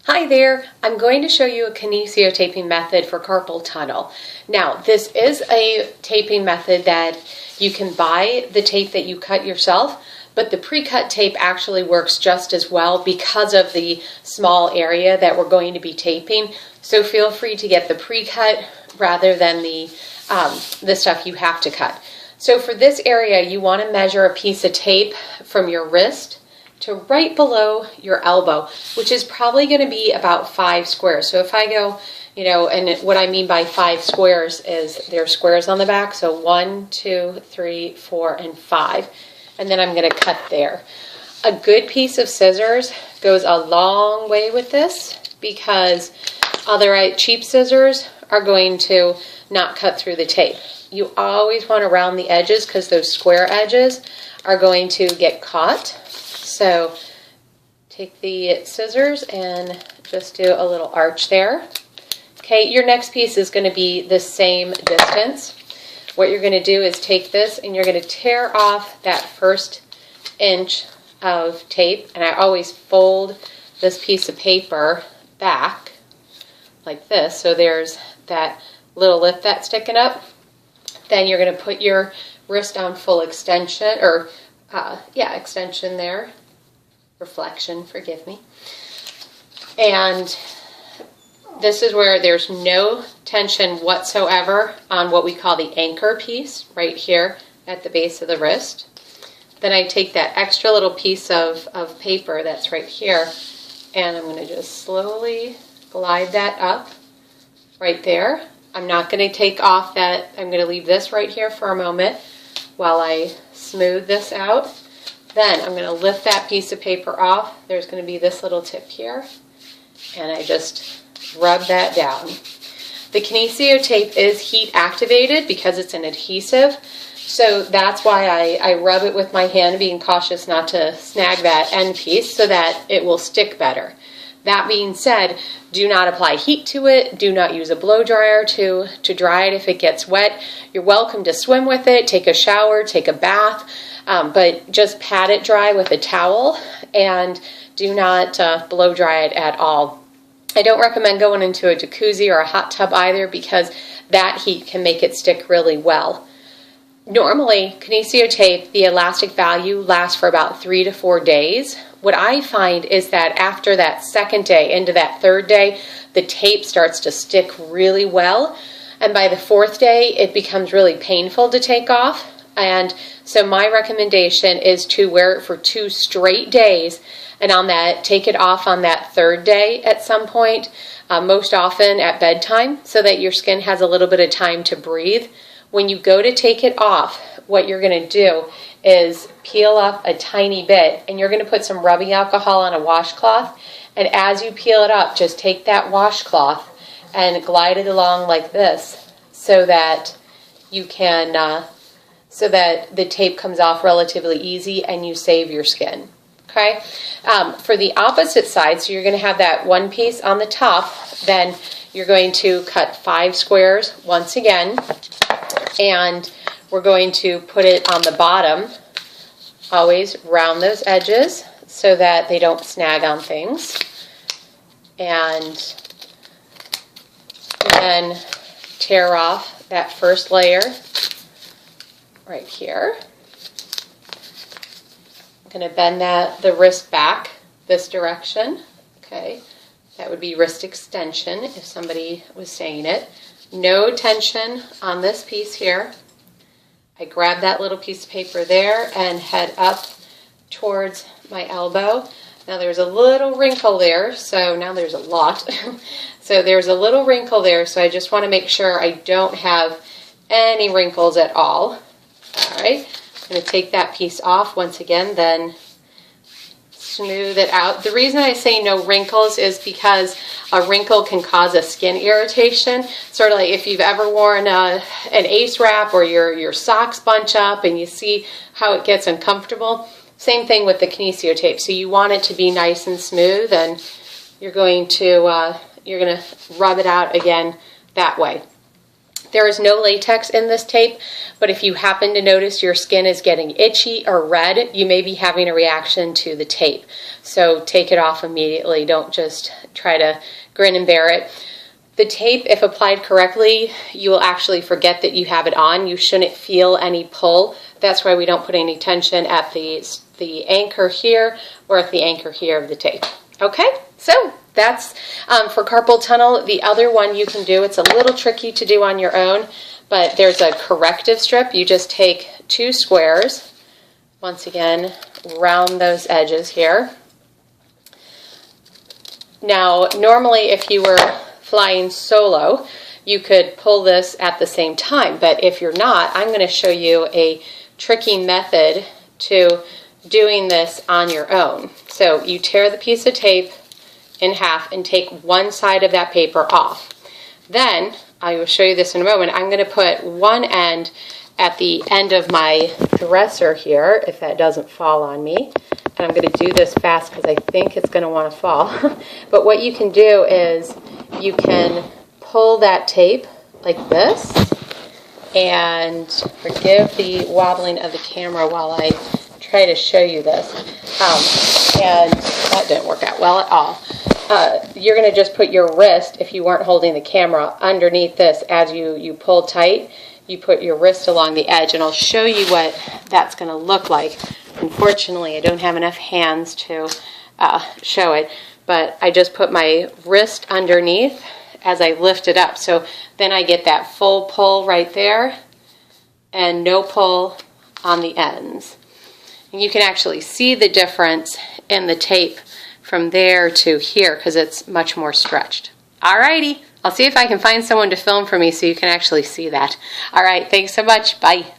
Hi there, I'm going to show you a kinesiotaping method for carpal tunnel. Now, this is a taping method that you can buy the tape that you cut yourself, but the pre-cut tape actually works just as well because of the small area that we're going to be taping. So feel free to get the pre-cut rather than the stuff you have to cut. So for this area, you want to measure a piece of tape from your wrist to right below your elbow, which is probably going to be about 5 squares. So if I go, and what I mean by 5 squares is there are squares on the back. So 1, 2, 3, 4, and 5. And then I'm going to cut there. A good piece of scissors goes a long way with this because other cheap scissors are going to not cut through the tape. You always want to round the edges because those square edges are going to get caught. So take the scissors and just do a little arch there. Okay, your next piece is going to be the same distance. What you're going to do is take this and you're going to tear off that first inch of tape. And I always fold this piece of paper back like this. So there's that little lip that's sticking up. Then you're going to put your wrist on full extension, or extension there. Reflection, forgive me. And this is where there's no tension whatsoever on what we call the anchor piece right here at the base of the wrist. Then I take that extra little piece of paper that's right here and I'm going to just slowly glide that up right there. I'm not going to take off that. I'm going to leave this right here for a moment while I smooth this out. Then I'm going to lift that piece of paper off. There's going to be this little tip here, and I just rub that down. The Kinesiotape is heat activated because it's an adhesive, so that's why I rub it with my hand, being cautious not to snag that end piece so that it will stick better. That being said, do not apply heat to it. Do not use a blow dryer to dry it if it gets wet. You're welcome to swim with it, take a shower, take a bath, but just pat it dry with a towel and do not blow dry it at all. I don't recommend going into a jacuzzi or a hot tub either because that heat can make it stick really well. Normally, Kinesiotape, the elastic value lasts for about 3 to 4 days. What I find is that after that second day, into that third day, the tape starts to stick really well. And by the 4th day, it becomes really painful to take off. And so my recommendation is to wear it for 2 straight days. And on that, take it off on that 3rd day at some point, most often at bedtime, so that your skin has a little bit of time to breathe. When you go to take it off, what you're going to do is peel up a tiny bit, and you're going to put some rubbing alcohol on a washcloth, and as you peel it up, just take that washcloth and glide it along like this so that you can, so that the tape comes off relatively easy and you save your skin. Okay? For the opposite side, so you're going to have that one piece on the top, then you're going to cut 5 squares once again, and we're going to put it on the bottom. Always round those edges so that they don't snag on things. And then tear off that first layer right here. I'm going to bend the wrist back this direction. Okay, that would be wrist extension if somebody was saying it. No tension on this piece here. I grab that little piece of paper there and head up towards my elbow. Now there's a little wrinkle there, so now there's a lot. So there's a little wrinkle there, so I just want to make sure I don't have any wrinkles at all. All right, I'm going to take that piece off once again, then smooth it out. The reason I say no wrinkles is because a wrinkle can cause a skin irritation. Sort of like if you've ever worn an ace wrap or your socks bunch up and you see how it gets uncomfortable. Same thing with the Kinesiotape. So you want it to be nice and smooth, and you're going to rub it out again that way. There is no latex in this tape, but if you happen to notice your skin is getting itchy or red, you may be having a reaction to the tape. So take it off immediately. Don't just try to grin and bear it. The tape, if applied correctly, you will actually forget that you have it on. You shouldn't feel any pull. That's why we don't put any tension at the anchor here or at the anchor here of the tape. Okay, so that's for carpal tunnel. The other one you can do, it's a little tricky to do on your own, but there's a corrective strip. You just take 2 squares, once again, round those edges here. Now, normally if you were flying solo, you could pull this at the same time, but if you're not, I'm going to show you a tricky method to doing this on your own. So you tear the piece of tape in half and take one side of that paper off. Then, I will show you this in a moment, I'm going to put one end at the end of my dresser here, if that doesn't fall on me. And I'm going to do this fast because I think it's going to want to fall. But what you can do is you can pull that tape like this, and forgive the wobbling of the camera while I try to show you this. And that didn't work out well at all. You're going to just put your wrist, if you weren't holding the camera, underneath this as you pull tight. You put your wrist along the edge, and I'll show you what that's going to look like. Unfortunately, I don't have enough hands to show it, but I just put my wrist underneath as I lift it up. So then I get that full pull right there and no pull on the ends. And you can actually see the difference in the tape from there to here because it's much more stretched. Alrighty, I'll see if I can find someone to film for me so you can actually see that. Alright, thanks so much. Bye.